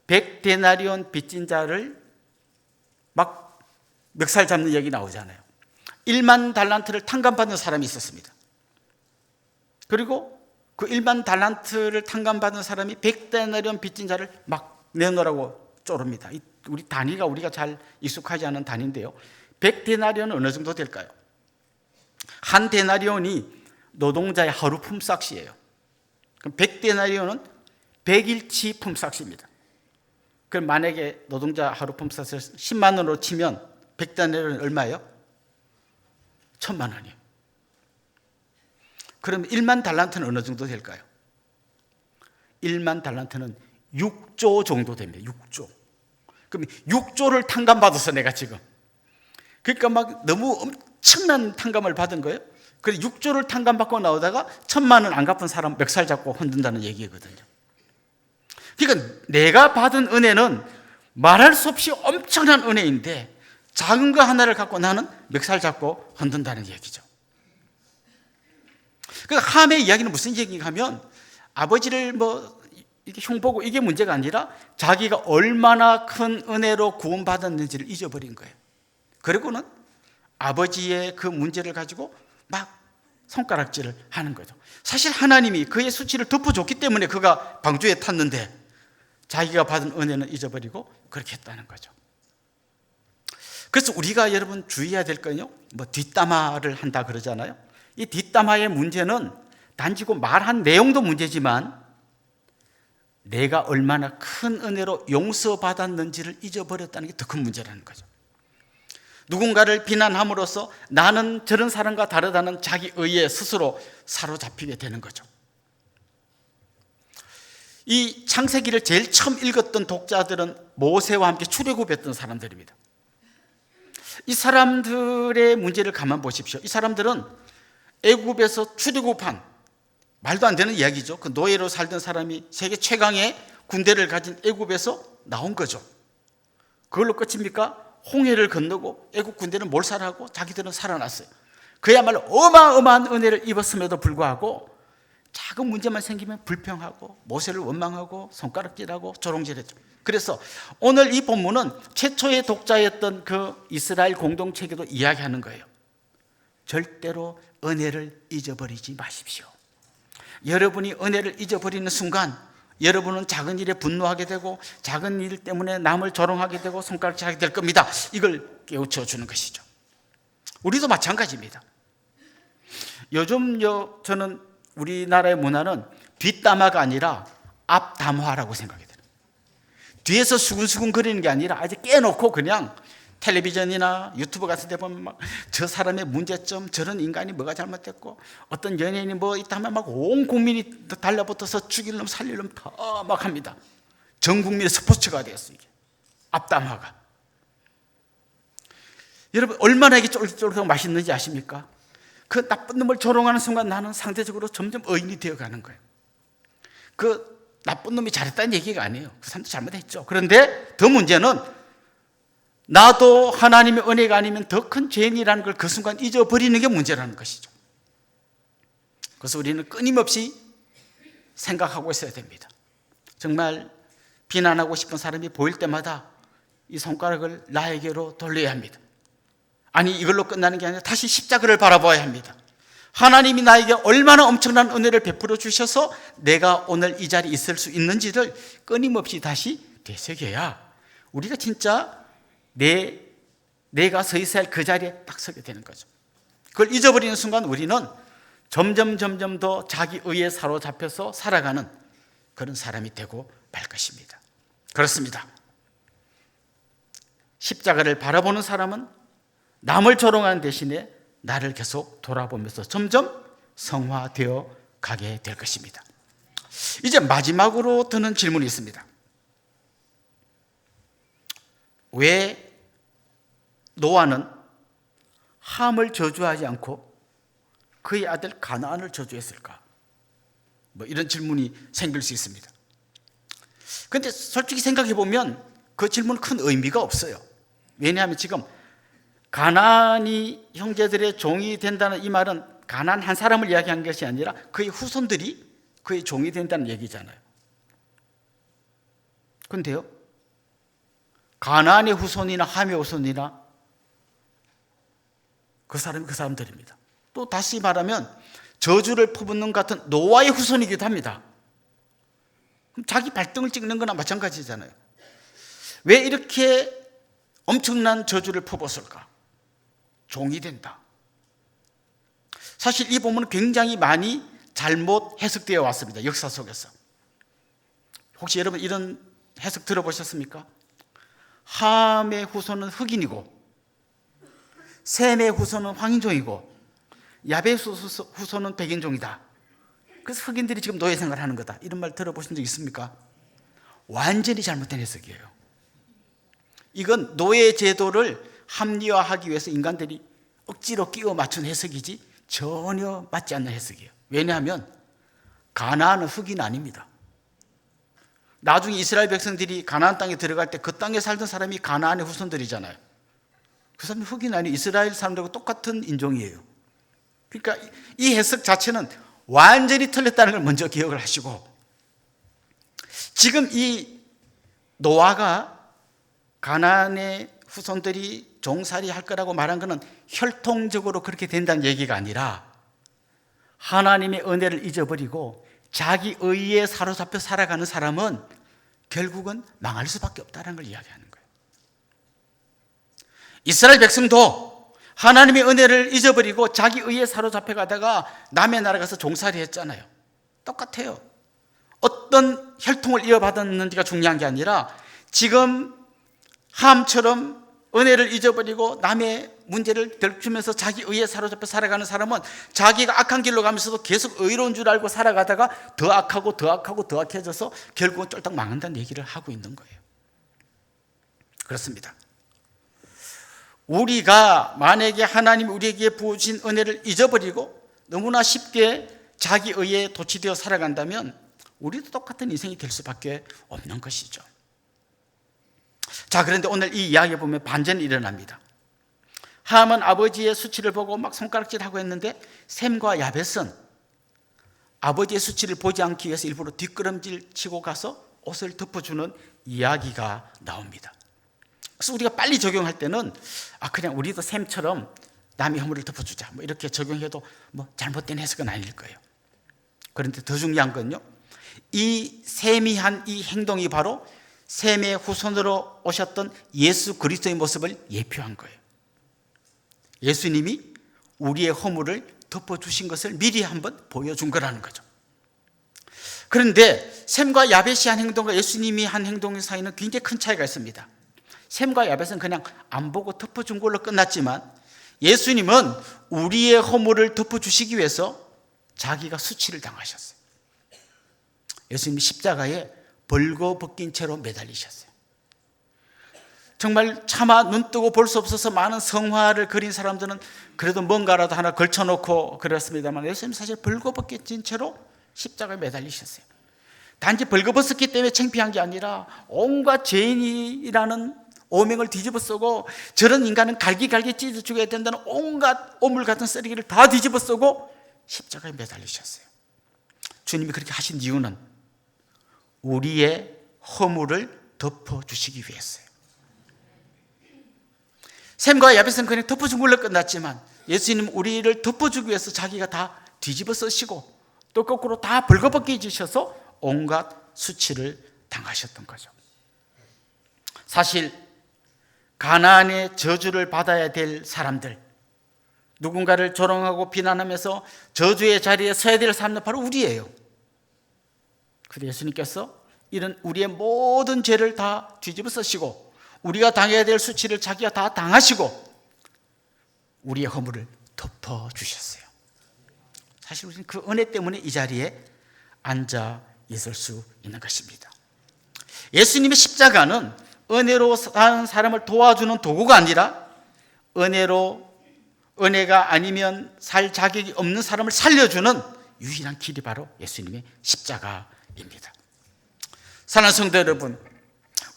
100데나리온 빚진 자를 막 멱살 잡는 얘기 나오잖아요. 1만 달란트를 탕감받는 사람이 있었습니다. 그리고 그 1만 달란트를 탕감받은 사람이 100데나리온 빚진 자를 막 내놓으라고 쪼릅니다. 우리 단위가 우리가 잘 익숙하지 않은 단위인데요. 100데나리온은 어느 정도 될까요? 한 데나리온이 노동자의 하루 품삯이에요. 그럼 100데나리온은 100일치 품삯입니다. 그럼 만약에 노동자 하루 품삯을 10만 원으로 치면 100데나리온은 얼마예요? 1000만 원이에요. 그럼 1만 달란트는 어느 정도 될까요? 1만 달란트는 6조 정도 됩니다. 6조. 그럼 6조를 탕감받아서 내가 지금. 그러니까 막 너무 엄청난 탕감을 받은 거예요. 그래서 6조를 탕감받고 나오다가 1000만 원 안 갚은 사람 멱살 잡고 흔든다는 얘기거든요. 그러니까 내가 받은 은혜는 말할 수 없이 엄청난 은혜인데 작은 거 하나를 갖고 나는 멱살 잡고 흔든다는 얘기죠. 그 함의 이야기는 무슨 얘기인가 하면 아버지를 이렇게 흉보고 이게 문제가 아니라 자기가 얼마나 큰 은혜로 구원받았는지를 잊어버린 거예요. 그리고는 아버지의 그 문제를 가지고 막 손가락질을 하는 거죠. 사실 하나님이 그의 수치를 덮어줬기 때문에 그가 방주에 탔는데 자기가 받은 은혜는 잊어버리고 그렇게 했다는 거죠. 그래서 우리가 여러분 주의해야 될 건요, 뒷담화를 한다 그러잖아요. 이 뒷담화의 문제는 단지고 말한 내용도 문제지만 내가 얼마나 큰 은혜로 용서받았는지를 잊어버렸다는 게 더 큰 문제라는 거죠. 누군가를 비난함으로써 나는 저런 사람과 다르다는 자기 의에 스스로 사로잡히게 되는 거죠. 이 창세기를 제일 처음 읽었던 독자들은 모세와 함께 출애굽했던 사람들입니다. 이 사람들의 문제를 가만 보십시오. 이 사람들은 애굽에서 출애굽한 말도 안 되는 이야기죠. 그 노예로 살던 사람이 세계 최강의 군대를 가진 애굽에서 나온 거죠. 그걸로 끝입니까? 홍해를 건너고 애국 군대는 몰살하고 자기들은 살아났어요. 그야말로 어마어마한 은혜를 입었음에도 불구하고 작은 문제만 생기면 불평하고 모세를 원망하고 손가락질하고 조롱질했죠. 그래서 오늘 이 본문은 최초의 독자였던 그 이스라엘 공동체에도 이야기하는 거예요. 절대로 은혜를 잊어버리지 마십시오. 여러분이 은혜를 잊어버리는 순간 여러분은 작은 일에 분노하게 되고 작은 일 때문에 남을 조롱하게 되고 손가락질하게 될 겁니다. 이걸 깨우쳐 주는 것이죠. 우리도 마찬가지입니다. 요즘 저는 우리나라의 문화는 뒷담화가 아니라 앞담화라고 생각이 돼요. 뒤에서 수근수근 거리는 게 아니라 아주 깨놓고 그냥 텔레비전이나 유튜브 같은 데 보면 막 저 사람의 문제점, 저런 인간이 뭐가 잘못됐고 어떤 연예인이 뭐 있다 하면 막 온 국민이 달라붙어서 죽일 놈 살릴 놈 다 막 합니다. 전 국민의 스포츠가 되었어요. 이게 앞담화가. 여러분 얼마나 이게 쫄깃쫄깃하고 맛있는지 아십니까? 그 나쁜 놈을 조롱하는 순간 나는 상대적으로 점점 의인이 되어가는 거예요. 그 나쁜 놈이 잘했다는 얘기가 아니에요. 그 사람도 잘못했죠. 그런데 더 문제는 나도 하나님의 은혜가 아니면 더 큰 죄인이라는 걸 그 순간 잊어버리는 게 문제라는 것이죠. 그래서 우리는 끊임없이 생각하고 있어야 됩니다. 정말 비난하고 싶은 사람이 보일 때마다 이 손가락을 나에게로 돌려야 합니다. 아니, 이걸로 끝나는 게 아니라 다시 십자가를 바라봐야 합니다. 하나님이 나에게 얼마나 엄청난 은혜를 베풀어 주셔서 내가 오늘 이 자리에 있을 수 있는지를 끊임없이 다시 되새겨야 우리가 진짜 내가 서 있어야 할 그 자리에 딱 서게 되는 거죠. 그걸 잊어버리는 순간 우리는 점점 더 자기 의에 사로잡혀서 살아가는 그런 사람이 되고 말 것입니다. 그렇습니다. 십자가를 바라보는 사람은 남을 조롱하는 대신에 나를 계속 돌아보면서 점점 성화되어 가게 될 것입니다. 이제 마지막으로 드는 질문이 있습니다. 왜 노아는 함을 저주하지 않고 그의 아들 가나안을 저주했을까? 이런 질문이 생길 수 있습니다. 그런데 솔직히 생각해 보면 그 질문은 큰 의미가 없어요. 왜냐하면 지금 가나안이 형제들의 종이 된다는 이 말은 가나안 한 사람을 이야기한 것이 아니라 그의 후손들이 그의 종이 된다는 얘기잖아요. 그런데요, 가나안의 후손이나 함의 후손이나 그 사람이 그 사람들입니다. 또 다시 말하면 저주를 퍼붓는 같은 노아의 후손이기도 합니다. 그럼 자기 발등을 찍는 거나 마찬가지잖아요. 왜 이렇게 엄청난 저주를 퍼붓을까? 종이 된다. 사실 이 본문은 굉장히 많이 잘못 해석되어 왔습니다. 역사 속에서. 혹시 여러분 이런 해석 들어보셨습니까? 함의 후손은 흑인이고 셈의 후손은 황인종이고 야벳의 후손은 백인종이다. 그래서 흑인들이 지금 노예 생활하는 거다. 이런 말 들어보신 적 있습니까? 완전히 잘못된 해석이에요. 이건 노예 제도를 합리화하기 위해서 인간들이 억지로 끼워 맞춘 해석이지 전혀 맞지 않는 해석이에요. 왜냐하면 가나안은 흑인 아닙니다. 나중에 이스라엘 백성들이 가나안 땅에 들어갈 때 그 땅에 살던 사람이 가나안의 후손들이잖아요. 그 사람이 흑인 아니 이스라엘 사람들과 똑같은 인종이에요. 그러니까 이 해석 자체는 완전히 틀렸다는 걸 먼저 기억을 하시고, 지금 이 노아가 가나안의 후손들이 종살이 할 거라고 말한 것은 혈통적으로 그렇게 된다는 얘기가 아니라 하나님의 은혜를 잊어버리고 자기 의에 사로잡혀 살아가는 사람은 결국은 망할 수밖에 없다는 걸 이야기하는 거예요. 이스라엘 백성도 하나님의 은혜를 잊어버리고 자기 의에 사로잡혀 가다가 남의 나라 가서 종살이 했잖아요. 똑같아요. 어떤 혈통을 이어받았는지가 중요한 게 아니라 지금 함처럼 은혜를 잊어버리고 남의 문제를 들추면서 자기 의에 사로잡혀 살아가는 사람은 자기가 악한 길로 가면서도 계속 의로운 줄 알고 살아가다가 더 악하고 더 악하고 더 악해져서 결국은 쫄딱 망한다는 얘기를 하고 있는 거예요. 그렇습니다. 우리가 만약에 하나님이 우리에게 부어주신 은혜를 잊어버리고 너무나 쉽게 자기 의에 도취되어 살아간다면 우리도 똑같은 인생이 될 수밖에 없는 것이죠. 자, 그런데 오늘 이 이야기에 보면 반전이 일어납니다. 함은 아버지의 수치를 보고 막 손가락질하고 했는데 셈과 야벳은 아버지의 수치를 보지 않기 위해서 일부러 뒷걸음질 치고 가서 옷을 덮어주는 이야기가 나옵니다. 그래서 우리가 빨리 적용할 때는 그냥 우리도 셈처럼 남의 허물을 덮어주자 이렇게 적용해도 잘못된 해석은 아닐 거예요. 그런데 더 중요한 건요, 이 셈이 한 이 행동이 바로 셈의 후손으로 오셨던 예수 그리스도의 모습을 예표한 거예요. 예수님이 우리의 허물을 덮어주신 것을 미리 한번 보여준 거라는 거죠. 그런데 셈과 야벳이 한 행동과 예수님이 한 행동 사이는 굉장히 큰 차이가 있습니다. 셈과 야벳은 그냥 안 보고 덮어준 걸로 끝났지만 예수님은 우리의 허물을 덮어주시기 위해서 자기가 수치를 당하셨어요. 예수님이 십자가에 벌거벗긴 채로 매달리셨어요. 정말 차마 눈 뜨고 볼 수 없어서 많은 성화를 그린 사람들은 그래도 뭔가라도 하나 걸쳐놓고 그랬습니다만 예수님 사실 벌거벗긴 채로 십자가에 매달리셨어요. 단지 벌거벗었기 때문에 창피한 게 아니라 온갖 죄인이라는 오명을 뒤집어 쓰고 저런 인간은 갈기갈기 찢어 죽여야 된다는 온갖 오물 같은 쓰레기를 다 뒤집어 쓰고 십자가에 매달리셨어요. 주님이 그렇게 하신 이유는 우리의 허물을 덮어주시기 위해서요. 샘과 야벳은 그냥 덮어준 걸로 끝났지만 예수님 우리를 덮어주기 위해서 자기가 다 뒤집어 쓰시고 또 거꾸로 다 벌거벗게 해주셔서 온갖 수치를 당하셨던 거죠. 사실 가나안의 저주를 받아야 될 사람들, 누군가를 조롱하고 비난하면서 저주의 자리에 서야 될 사람은 바로 우리예요. 그런데 예수님께서 이런 우리의 모든 죄를 다 뒤집어 쓰시고 우리가 당해야 될 수치를 자기가 다 당하시고 우리의 허물을 덮어주셨어요. 사실 우리는 그 은혜 때문에 이 자리에 앉아 있을 수 있는 것입니다. 예수님의 십자가는 은혜로 사는 사람을 도와주는 도구가 아니라 은혜가 아니면 살 자격이 없는 사람을 살려주는 유일한 길이 바로 예수님의 십자가입니다. 사랑하는 성도 여러분,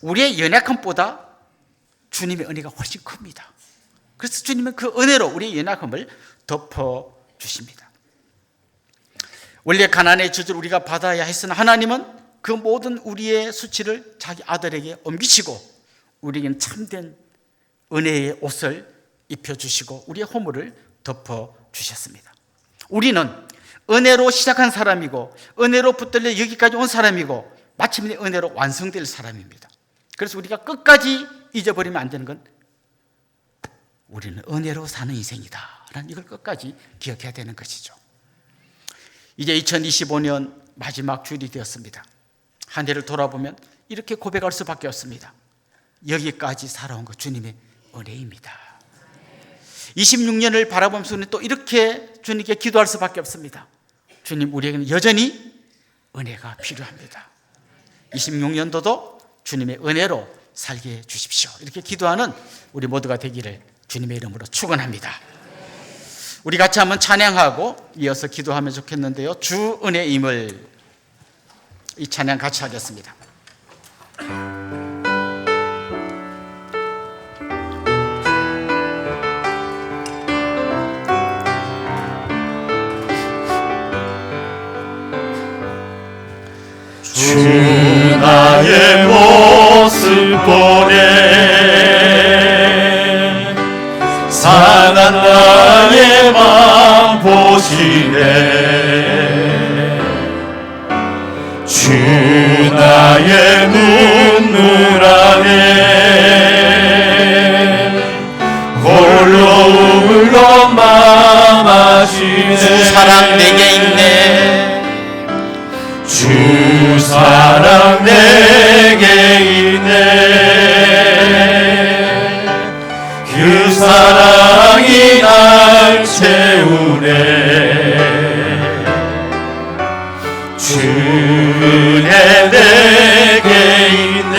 우리의 연약함보다 주님의 은혜가 훨씬 큽니다. 그래서 주님은 그 은혜로 우리의 연약함을 덮어주십니다. 원래 가난의 저주를 우리가 받아야 했으나 하나님은 그 모든 우리의 수치를 자기 아들에게 옮기시고 우리에게는 참된 은혜의 옷을 입혀주시고 우리의 허물을 덮어주셨습니다. 우리는 은혜로 시작한 사람이고 은혜로 붙들려 여기까지 온 사람이고 마침내 은혜로 완성될 사람입니다. 그래서 우리가 끝까지 잊어버리면 안 되는 건 우리는 은혜로 사는 인생이다 라는 이걸 끝까지 기억해야 되는 것이죠. 이제 2025년 마지막 주일이 되었습니다. 한 해를 돌아보면 이렇게 고백할 수밖에 없습니다. 여기까지 살아온 것 주님의 은혜입니다. 26년을 바라보면서 우리는 또 이렇게 주님께 기도할 수밖에 없습니다. 주님, 우리에게는 여전히 은혜가 필요합니다. 26년도도 주님의 은혜로 살게 해주십시오. 이렇게 기도하는 우리 모두가 되기를 주님의 이름으로 축원합니다. 우리 같이 한번 찬양하고 이어서 기도하면 좋겠는데요. 주 은혜임을 이 찬양 같이 하겠습니다. 주 나의 모습 보네 상한 나의 맘 보시네 주 나의 눈물 안에 홀로 울던 맘 아시네 주 사랑 내게 있네 주 사랑 내게 있네 그 사랑이 날 채우네 주 은혜 내게 있네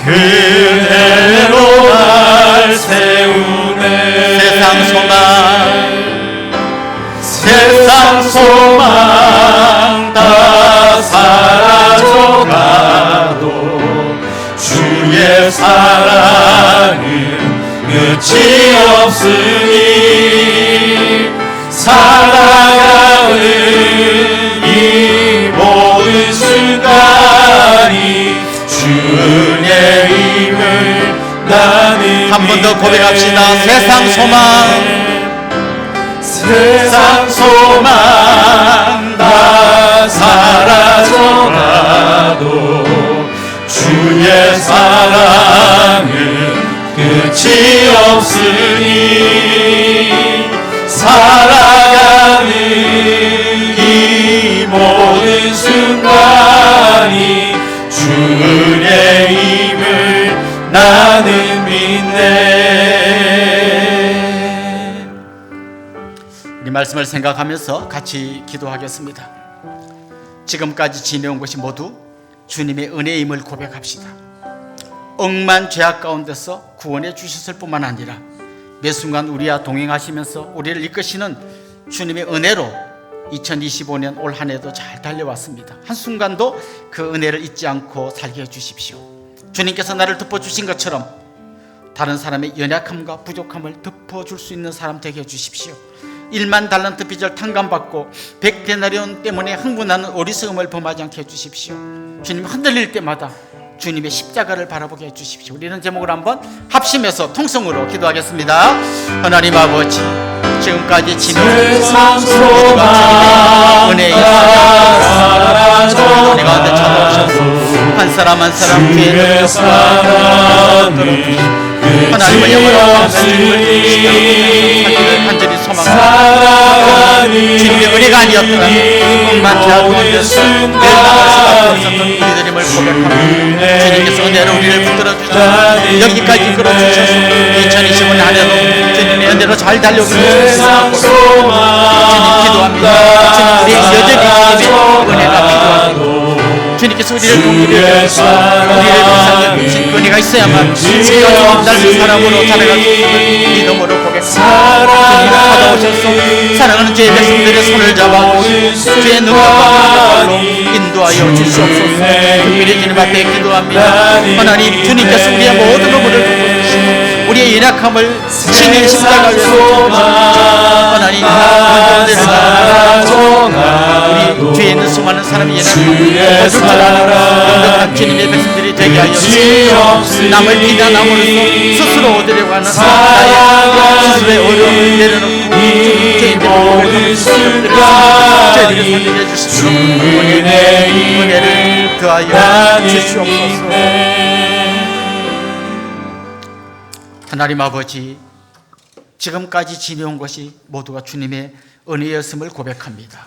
그대로 날 세우네 세상 소망 세상 소망 다 사라져가도 주의 사랑은 끝이 없으니 살아가는 이 모든 순간이 주 은혜임을 나는 한 번 더 고백합시다. 세상 소망 세상 소망 다 사라져가도 주의 사랑은 끝이 없으니 살아가는 이 모든 순간이 주 은혜임을 나는 믿네. 이 말씀을 생각하면서 같이 기도하겠습니다. 지금까지 지내온 것이 모두 주님의 은혜임을 고백합시다. 억만 죄악 가운데서 구원해 주셨을 뿐만 아니라 매 순간 우리와 동행하시면서 우리를 이끄시는 주님의 은혜로 2025년 올 한 해도 잘 달려왔습니다. 한순간도 그 은혜를 잊지 않고 살게 해주십시오. 주님께서 나를 덮어주신 것처럼 다른 사람의 연약함과 부족함을 덮어줄 수 있는 사람 되게 해주십시오. 1만 달란트 빚을 탕감받고 100데나리온 때문에 흥분하는 어리석음을 범하지 않게 해주십시오. 주님 흔들릴 때마다 주님의 십자가를 바라보게 해주십시오. 우리는 제목을 한번 합심해서 통성으로 기도하겠습니다. 하나님 아버지, 지금까지 세상 지내온 소망 은혜의 사랑하소서. 은혜 가운데 찾아오셔서 한 사람 한 사람 주의 귀에 사랑이 하나님의 끝이 영원한 없으니 하기를 간절히 소망합니다. 사랑하니 주님의 은혜가 아니었더라면 꿈만 제하고는 내려나갈 수밖에 없었던 우리들임을 고백합니다. 주님께서 은혜로 우리를 붙들어 주셔서 여기까지 이끌어 주셔서 2025년 한 해도 주님의 은혜로 잘 달려오게 세상 해주시옵소서. 주님 기도합니다. 주님 우리 여전히 주님의 은혜가 필요합니다. 주님께서 우리를 동기를 주시고 우리를 세상에 주신 은혜가 있어야만 우리가 주님 닮은 사람으로 살아갈 수 있는 믿음으로 고백합니다. 주님 찾아오셔서 사랑하는 주의 백성들의 손을 잡아 주의 능력과 능력으로 인도하여 주시옵소서. 특별히 주님 앞에 기도합니다. 하나님, 주님께서 우리의 모든 의무를 덮어주시고 우리의 연약함을 신의 십자가 위에서 하나님, 우리 주위에 있는 수많은 사람이 연약함을 덮어줄 줄 아는 완벽한 주님의 백성들이 되게 하여 주시옵소서. 남을 비난함으로써 스스로 얻으려고 하는 나의 스스로의 어려움을 내려놓고 주님께 고백하는 저희들을 살려내 주시도록 은혜를 더하여 주시옵소서. 하나님 아버지, 지금까지 지내온 것이 모두가 주님의 은혜였음을 고백합니다.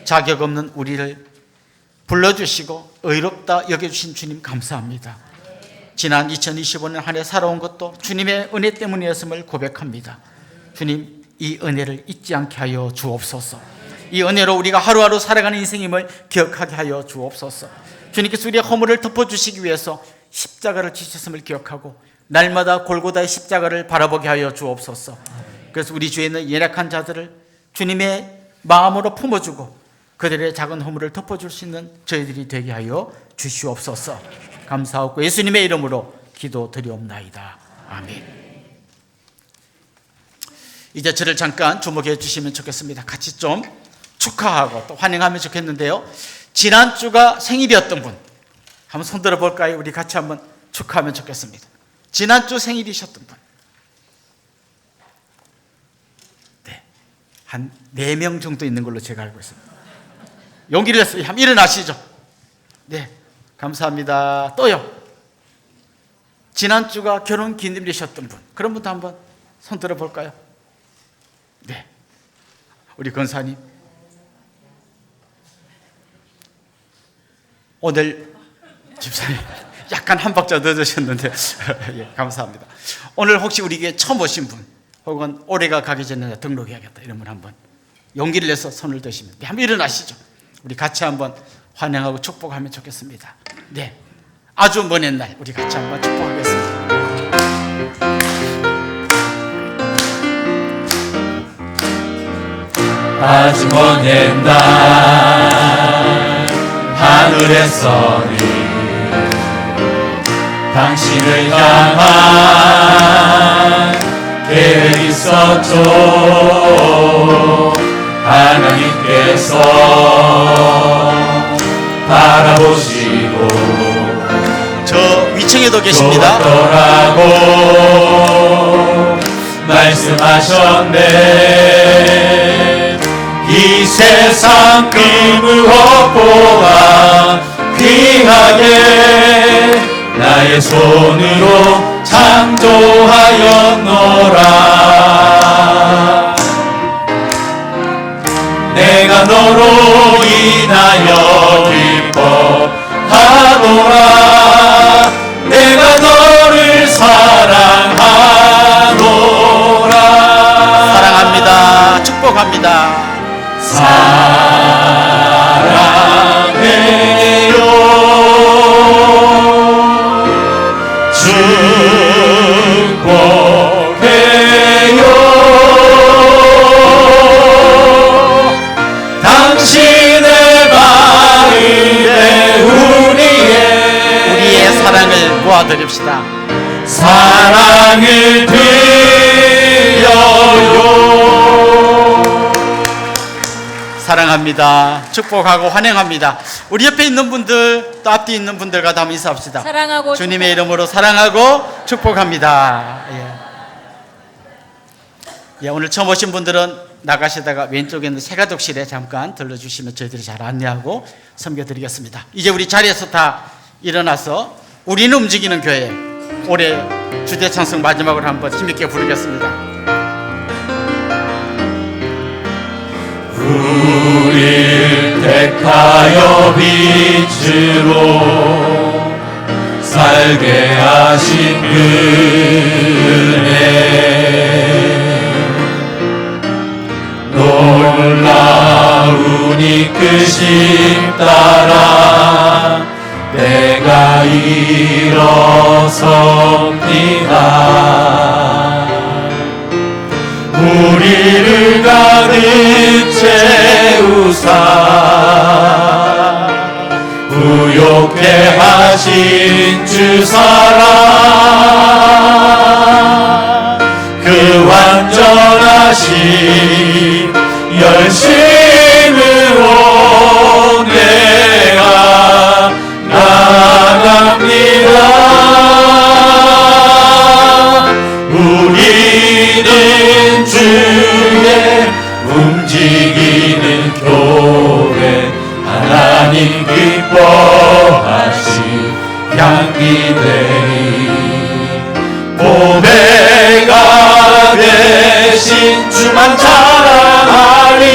자격 없는 우리를 불러주시고 의롭다 여겨주신 주님 감사합니다. 지난 2025년 한 해 살아온 것도 주님의 은혜 때문이었음을 고백합니다. 주님, 이 은혜를 잊지 않게 하여 주옵소서. 이 은혜로 우리가 하루하루 살아가는 인생임을 기억하게 하여 주옵소서. 주님께서 우리의 허물을 덮어주시기 위해서 십자가를 지셨음을 기억하고 날마다 골고다의 십자가를 바라보게 하여 주옵소서. 그래서 우리 주위에 있는 연약한 자들을 주님의 마음으로 품어주고 그들의 작은 허물을 덮어줄 수 있는 저희들이 되게 하여 주시옵소서. 감사하고 예수님의 이름으로 기도드리옵나이다. 아멘. 이제 저를 잠깐 주목해 주시면 좋겠습니다. 같이 좀 축하하고 또 환영하면 좋겠는데요. 지난주가 생일이었던 분 한번 손 들어 볼까요? 우리 같이 한번 축하하면 좋겠습니다. 지난주 생일이셨던 분. 네. 한 4명 정도 있는 걸로 제가 알고 있습니다. 용기를 내서 한번 일어나시죠. 네. 감사합니다. 또요. 지난주가 결혼 기념일이셨던 분. 그런 분도 한번 손 들어 볼까요? 네. 우리 권사님. 오늘 집사님 약간 한 박자 늦으셨는데 예, 감사합니다. 오늘 혹시 우리에게 처음 오신 분 혹은 올해가 가기 전에 등록해야겠다 이런 분 한번 용기를 내서 손을 드시면 한번 일어나시죠. 우리 같이 한번 환영하고 축복하면 좋겠습니다. 네, 아주 먼 옛날 우리 같이 한번 축복하겠습니다. 아주 먼 옛날 하늘에서는 당신을 향한 계획이 있었죠. 하나님께서 바라보시고 저 위층에도 계십니다. 무엇더라고 말씀하셨네. 이 세상 그 무엇보다 귀하게 나의 손으로 창조하였노라. 내가 너로 인하여 기뻐하노라. 내가 너를 사랑하노라. 사랑합니다. 축복합니다. 사랑해요. 축복해요. 당신의 마음에 우리의 사랑을 모아드립시다. 사랑을 드려요. 사랑합니다. 축복하고 환영합니다. 우리 옆에 있는 분들 또 앞뒤 있는 분들과 다 한번 인사합시다. 사랑하고 주님의 이름으로 사랑하고 축복합니다. 예, 오늘 처음 오신 분들은 나가시다가 왼쪽에 있는 세가독실에 잠깐 들러주시면 저희들이 잘 안내하고 섬겨드리겠습니다. 이제 우리 자리에서 다 일어나서 우리는 움직이는 교회, 올해 주대 찬송 마지막으로 한번 힘있게 부르겠습니다. 우릴 택하여 빛으로 살게 하신 그네, 놀라운 이끄심 따라 내가 일어섭니다. 우리를 가득 채우사 부욕해 하신 주 사랑, 그 완전하신 열심으로 내가 나아갑니다. 우리는 주의 움직이는 교회, 하나님 기뻐하신 향기되리. 보배가 되신 주만 자랑하리.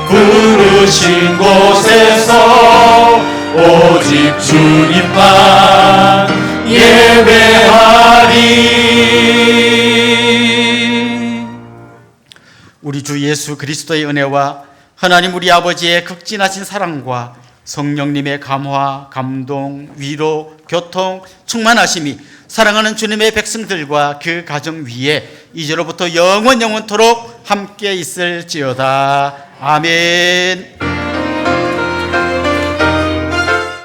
부르신 곳에서 오직 주님만 예배하리. 우리 주 예수 그리스도의 은혜와 하나님 우리 아버지의 극진하신 사랑과 성령님의 감화, 감동, 위로, 교통, 충만하심이 사랑하는 주님의 백성들과 그 가정 위에 이제로부터 영원토록 함께 있을지어다. 아멘.